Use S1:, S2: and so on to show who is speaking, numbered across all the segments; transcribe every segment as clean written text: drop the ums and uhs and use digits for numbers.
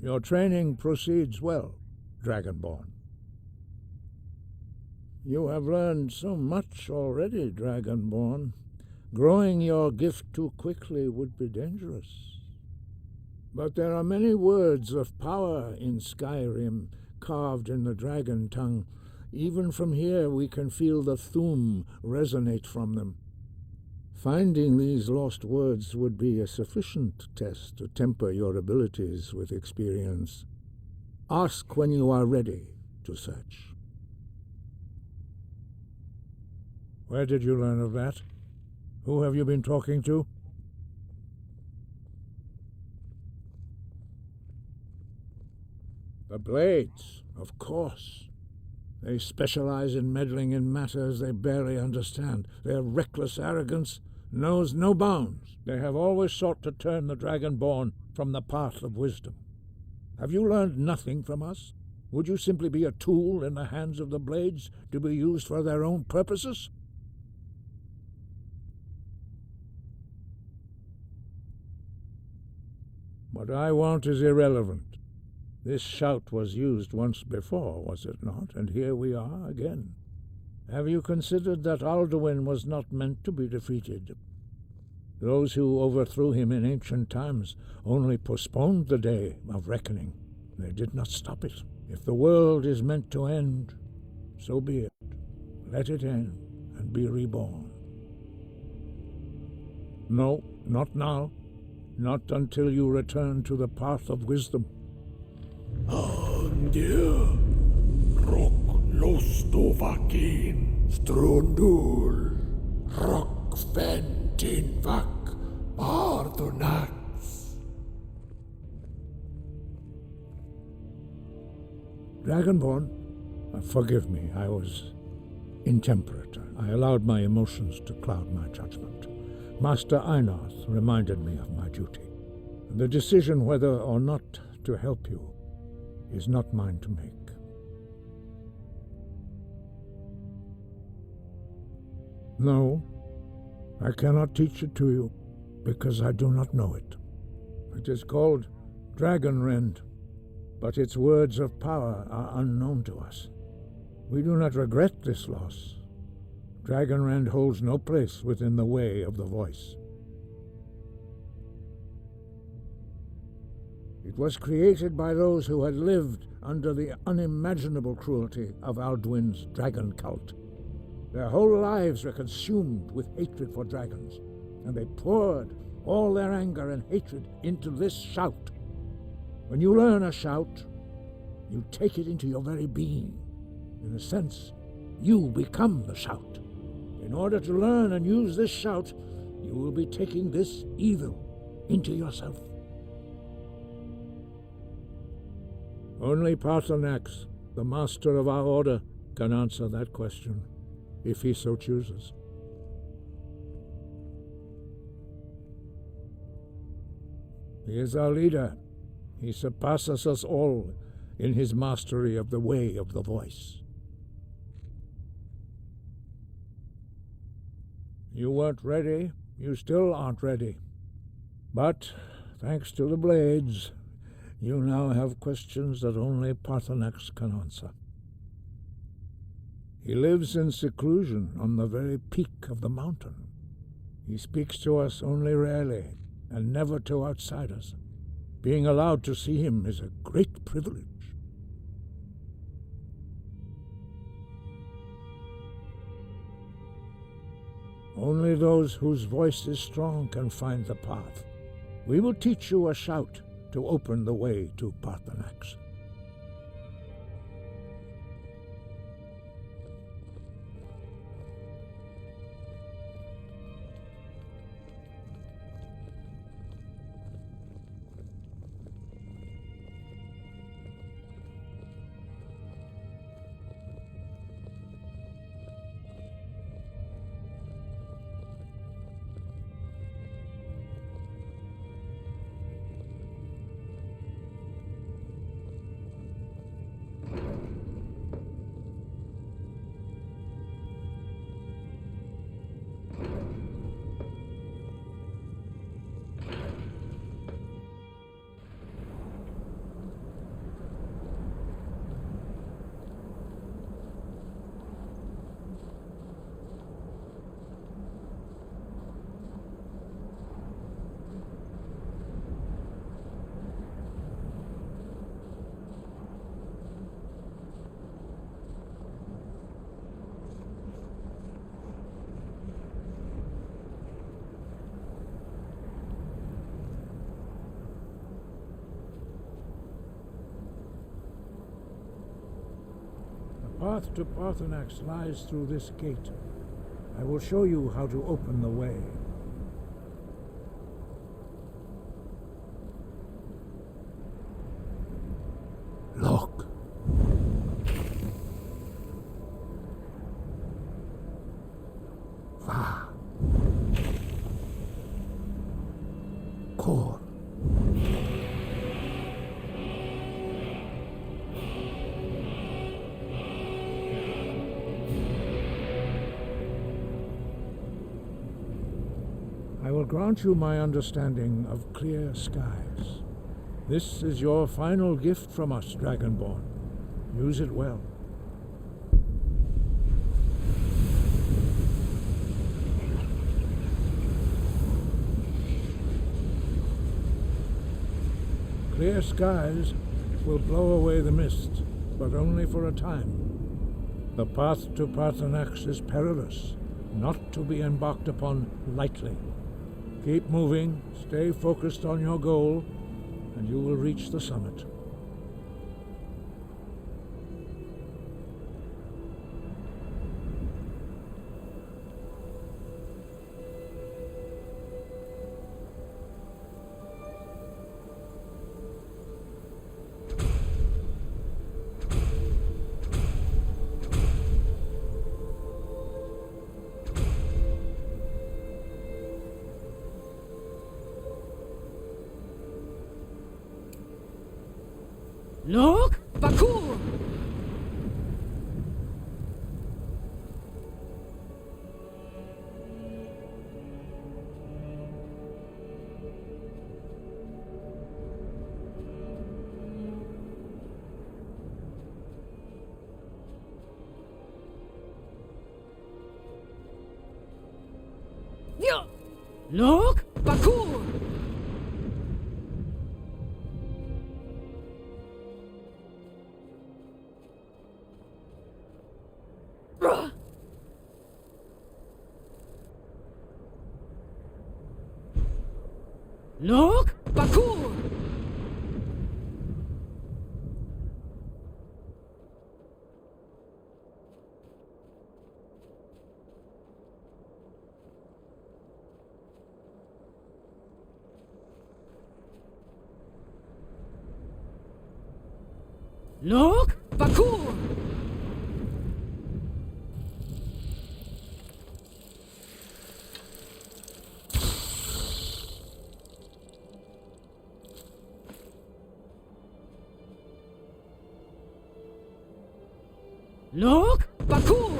S1: Your training proceeds well, Dragonborn. You have learned so much already, Dragonborn. Growing your gift too quickly would be dangerous. But there are many words of power in Skyrim, carved in the dragon tongue. Even from here we can feel the Thu'um resonate from them. Finding these lost words would be a sufficient test to temper your abilities with experience. Ask when you are ready to search. Where did you learn of that? Who have you been talking to? The Blades, of course. They specialize in meddling in matters they barely understand. Their reckless arrogance knows no bounds. They have always sought to turn the Dragonborn from the path of wisdom. Have you learned nothing from us? Would you simply be a tool in the hands of the Blades to be used for their own purposes? What I want is irrelevant. This shout was used once before, was it not? And here we are again. Have you considered that Alduin was not meant to be defeated? Those who overthrew him in ancient times only postponed the day of reckoning. They did not stop it. If the world is meant to end, so be it. Let it end and be reborn. No, not now. Not until you return to the path of wisdom.
S2: Andir, rock lostovakin, strundul, rock ventinvak, pardonax.
S1: Dragonborn, forgive me, I was intemperate. I allowed my emotions to cloud my judgment. Master Einarth reminded me of my duty. The decision whether or not to help you is not mine to make. No, I cannot teach it to you, because I do not know it. It is called Dragonrend, but its words of power are unknown to us. We do not regret this loss. Dragonrend holds no place within the way of the voice. It was created by those who had lived under the unimaginable cruelty of Alduin's dragon cult. Their whole lives were consumed with hatred for dragons, and they poured all their anger and hatred into this shout. When you learn a shout, you take it into your very being. In a sense, you become the shout. In order to learn and use this shout, you will be taking this evil into yourself. Only Paarthurnax, the master of our order, can answer that question, if he so chooses. He is our leader. He surpasses us all in his mastery of the way of the voice. You weren't ready. You still aren't ready. But, thanks to the Blades, you now have questions that only Paarthurnax can answer. He lives in seclusion on the very peak of the mountain. He speaks to us only rarely, and never to outsiders. Being allowed to see him is a great privilege. Only those whose voice is strong can find the path. We will teach you a shout to open the way to Paarthurnax. path to Parthenax lies through this gate. I will show you how to open the way.
S2: Look. Va. Kor.
S1: I will grant you my understanding of clear skies. This is your final gift from us, Dragonborn. Use it well. Clear skies will blow away the mist, but only for a time. The path to Parthenax is perilous, not to be embarked upon lightly. Keep moving, stay focused on your goal, and you will reach the summit.
S3: Look, Bakur! Look, Bakur! Look, Bakur! Look, Bakur! Look, Bakur!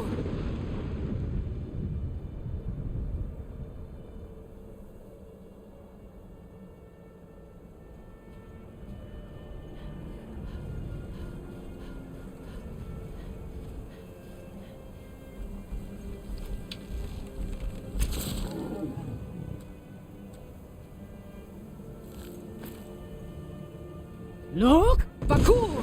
S3: Look, Bakur!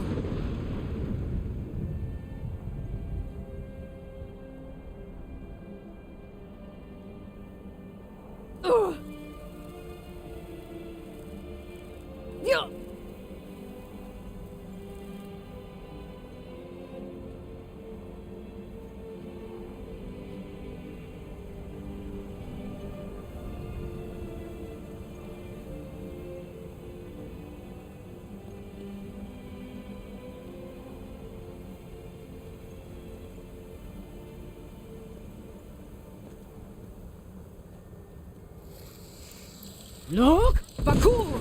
S3: Look, Bakur!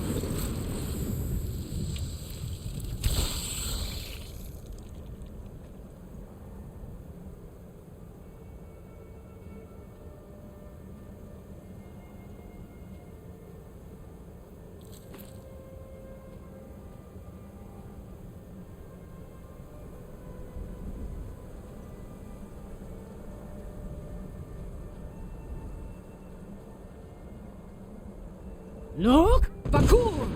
S3: Look, Bakur!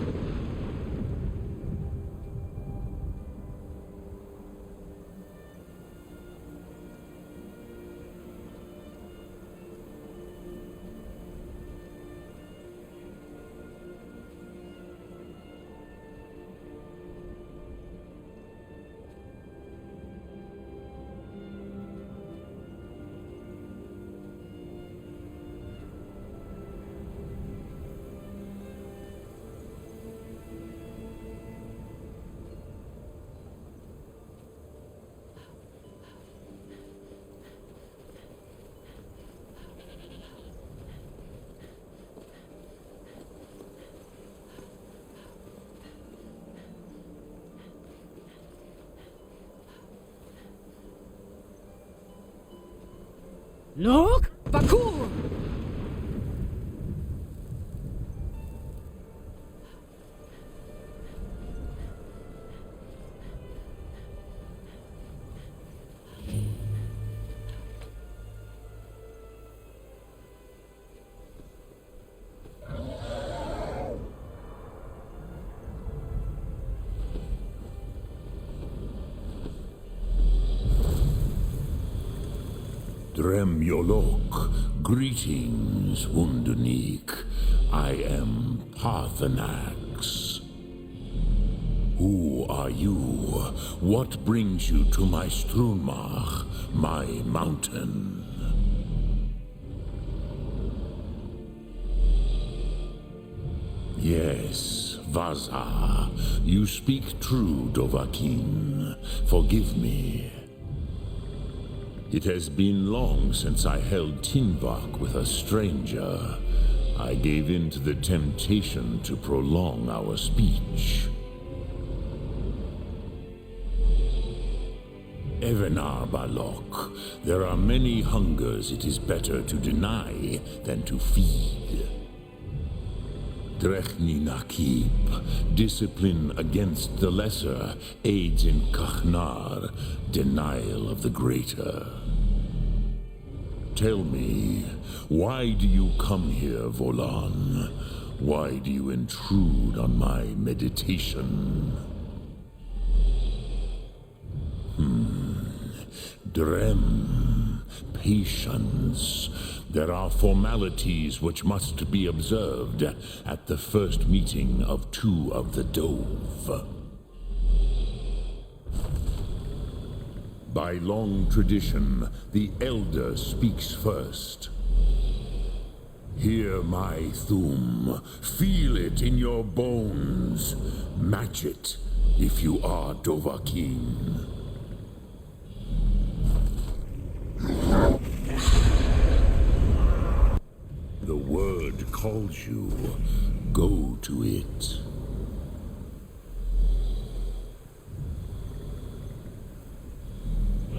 S3: Look, Bakur!
S2: Drem Yolok, greetings, Wundernik. I am Parthenax. Who are you? What brings you to my Strunmach, my mountain? Yes, Vaza, you speak true, Dovahkiin. Forgive me. It has been long since I held Tinvak with a stranger. I gave in to the temptation to prolong our speech. Evenar Balok, there are many hungers it is better to deny than to feed. Drechni Nakib, discipline against the lesser, aids in Kachnar, denial of the greater. Tell me, why do you come here, Volan? Why do you intrude on my meditation? Drem, patience. There are formalities which must be observed at the first meeting of two of the Dove. By long tradition, the elder speaks first. Hear my Thum. Feel it in your bones. Match it if you are Dovahkiin. The word calls you. Go to it.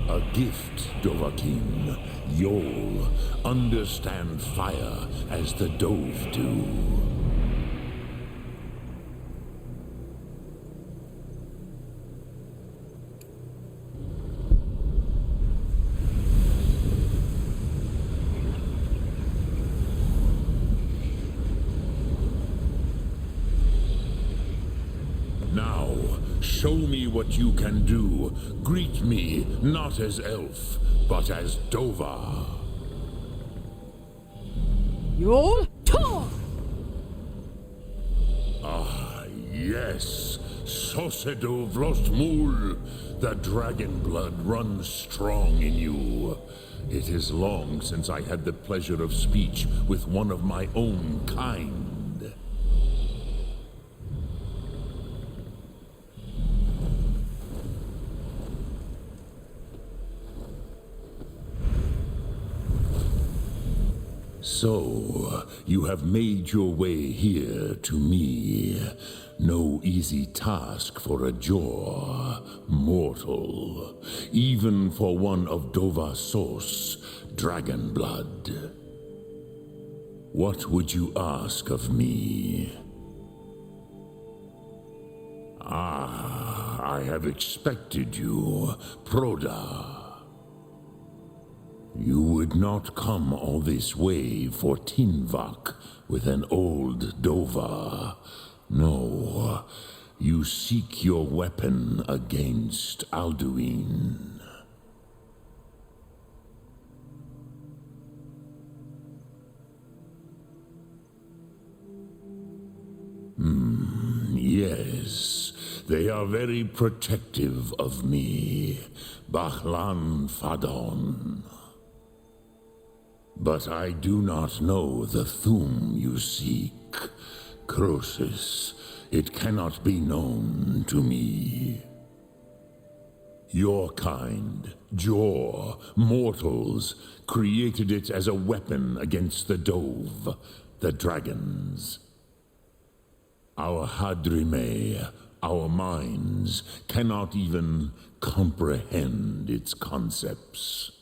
S2: A gift, Dovahkiin. You'll understand fire as the Dove do. Now, show me what you can do. Greet me, not as elf, but as Dova.
S3: Yol Tor!
S2: Ah, yes. Sosedo Vlostmul. The dragon blood runs strong in you. It is long since I had the pleasure of speech with one of my own kind. So, you have made your way here to me. No easy task for a jaw, mortal. Even for one of Dovasos, dragon blood. What would you ask of me? Ah, I have expected you, Proda. You would not come all this way for Tinvak with an old Dova. No, you seek your weapon against Alduin. Yes, they are very protective of me, Bachlan Fadon. But I do not know the Thum you seek. Croesus, it cannot be known to me. Your kind, Jor, mortals, created it as a weapon against the Dove, the dragons. Our Hadrime, our minds, cannot even comprehend its concepts.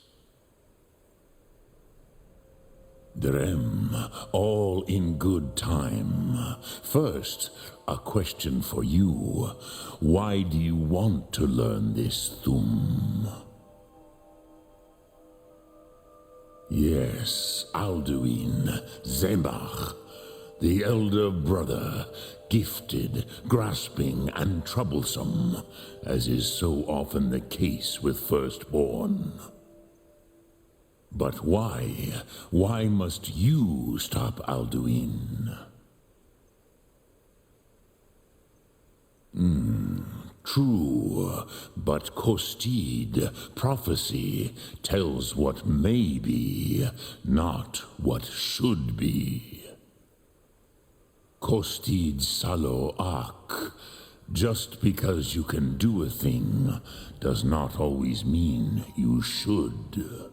S2: Drem, all in good time. First, a question for you. Why do you want to learn this Thum? Yes, Alduin, Zemach, the elder brother, gifted, grasping, and troublesome, as is so often the case with firstborn. But why? Why must you stop Alduin? True, but Kostid, prophecy, tells what may be, not what should be. Kostid Salo Ak. Just because you can do a thing does not always mean you should.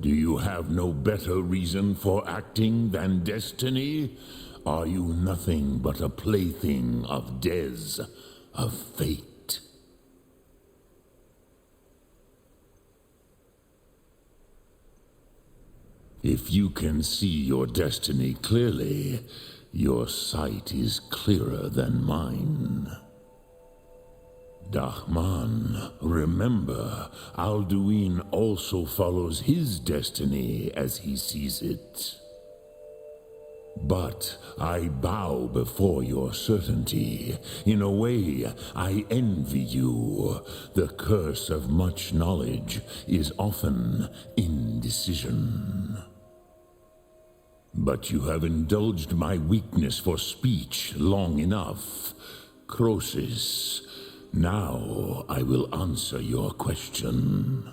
S2: Do you have no better reason for acting than destiny? Are you nothing but a plaything of Des, of fate? If you can see your destiny clearly, your sight is clearer than mine. Dahman, remember, Alduin also follows his destiny as he sees it. But I bow before your certainty. In a way, I envy you. The curse of much knowledge is often indecision. But you have indulged my weakness for speech long enough. Croesus, now I will answer your question.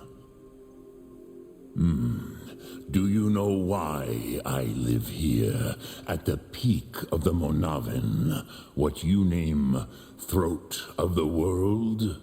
S2: Do you know why I live here, at the peak of the Monavin, what you name throat of the world?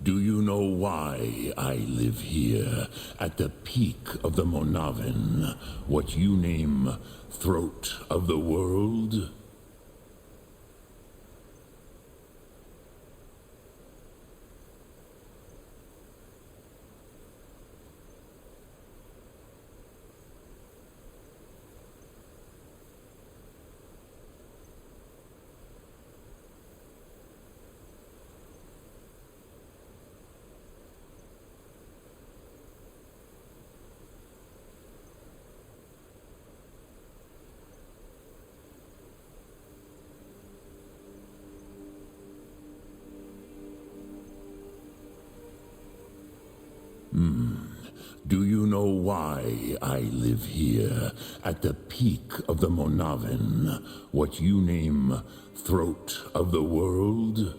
S2: Do you know why I live here, at the peak of the Monavin, what you name throat of the world? Do you know why I live here, at the peak of the Monavin, what you name throat of the world?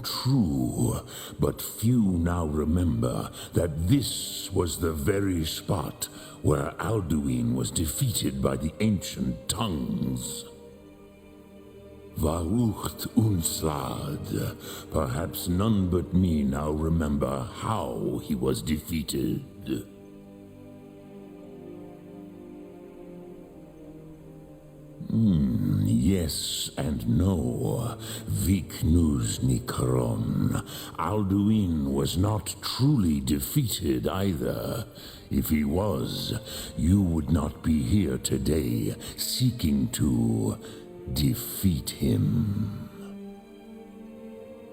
S2: True, but few now remember that this was the very spot where Alduin was defeated by the ancient tongues. Varucht Unslad. Perhaps none but me now remember how he was defeated. Yes and no. Viknus Nikron. Alduin was not truly defeated either. If he was, you would not be here today seeking to defeat him.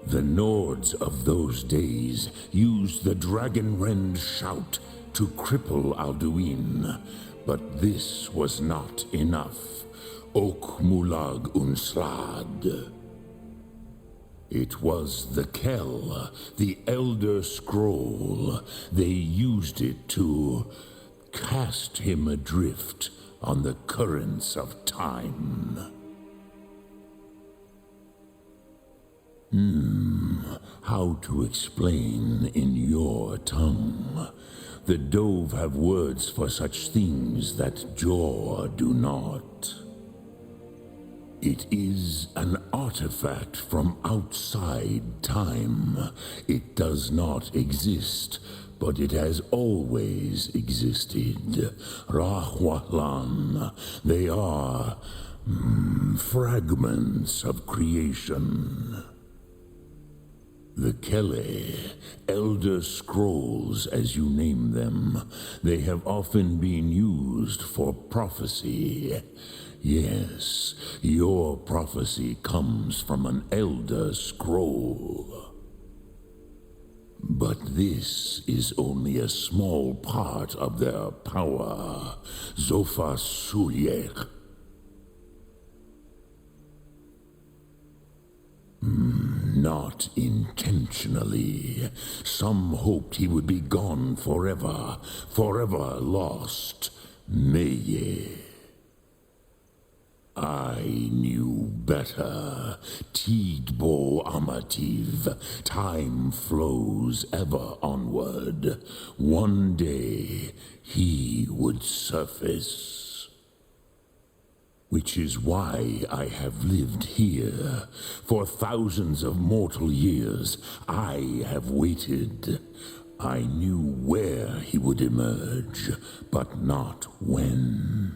S2: The Nords of those days used the Dragonrend shout to cripple Alduin, but this was not enough. Ok Mulag Unslad. It was the Kell, the Elder Scroll. They used it to cast him adrift on the currents of time. How to explain in your tongue? The Dove have words for such things that Jor do not. It is an artifact from outside time. It does not exist, but it has always existed. Rahwalan. They are fragments of creation. The Kele, Elder Scrolls as you name them, they have often been used for prophecy. Yes, your prophecy comes from an Elder Scroll. But this is only a small part of their power. Zofa Sulyek. Not intentionally. Some hoped he would be gone forever, forever lost. Meye. I knew better. Tidbo Amativ. Time flows ever onward. One day he would surface. Which is why I have lived here. For thousands of mortal years, I have waited. I knew where he would emerge, but not when.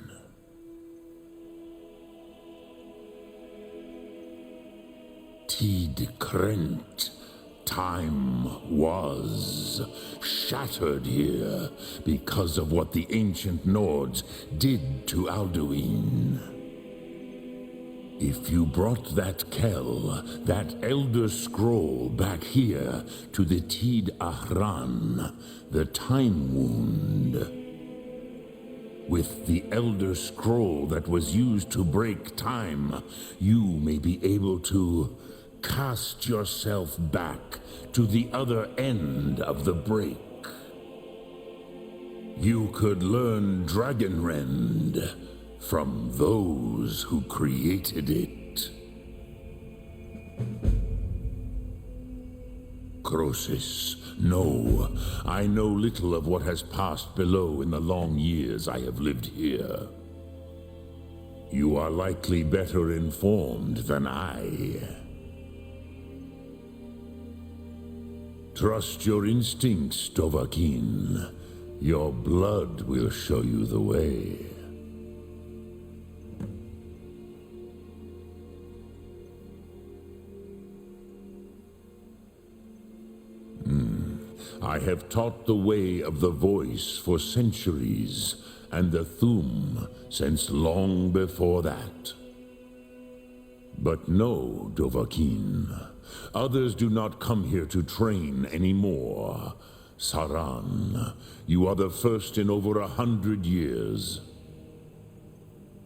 S2: Tid Krent. Time was shattered here because of what the ancient Nords did to Alduin. If you brought that Kell, that Elder Scroll back here to the Tid Ahran, the Time Wound, with the Elder Scroll that was used to break time, you may be able to cast yourself back to the other end of the break. You could learn Dragonrend from those who created it. Croesus, no, I know little of what has passed below in the long years I have lived here. You are likely better informed than I. Trust your instincts, Dovahkiin. Your blood will show you the way. I have taught the way of the voice for centuries, and the Thum since long before that. But no, Dovahkiin. Others do not come here to train anymore. Saran, you are the first in over 100 years.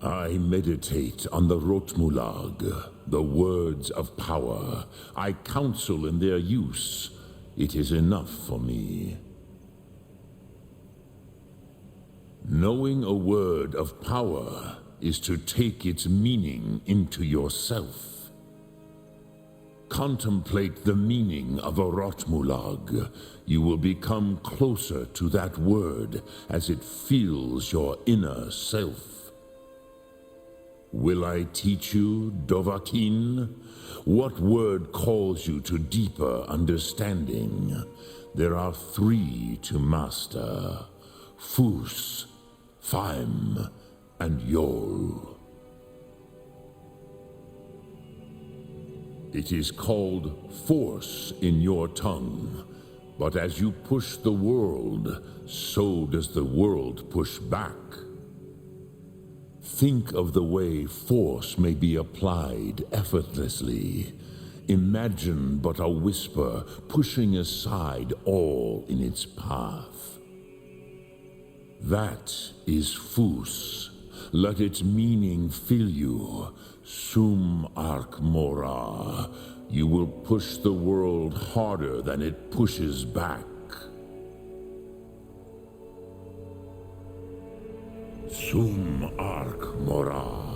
S2: I meditate on the Rotmulag, the words of power. I counsel in their use. It is enough for me. Knowing a word of power is to take its meaning into yourself. Contemplate the meaning of a Rotmulag. You will become closer to that word as it fills your inner self. Will I teach you, Dovahkiin? What word calls you to deeper understanding? There are 3 to master: Fus, Faim, and Yol. It is called force in your tongue, but as you push the world, so does the world push back. Think of the way force may be applied effortlessly. Imagine but a whisper pushing aside all in its path. That is Fus. Let its meaning fill you. Sum arc mora. You will push the world harder than it pushes back. Sum arc mora.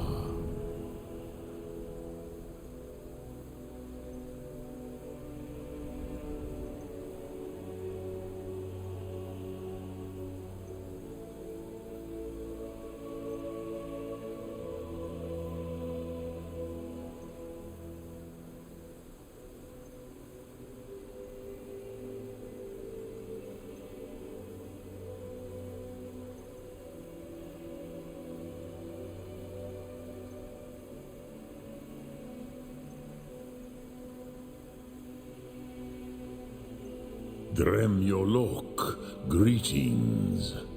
S2: Dremyolok, greetings.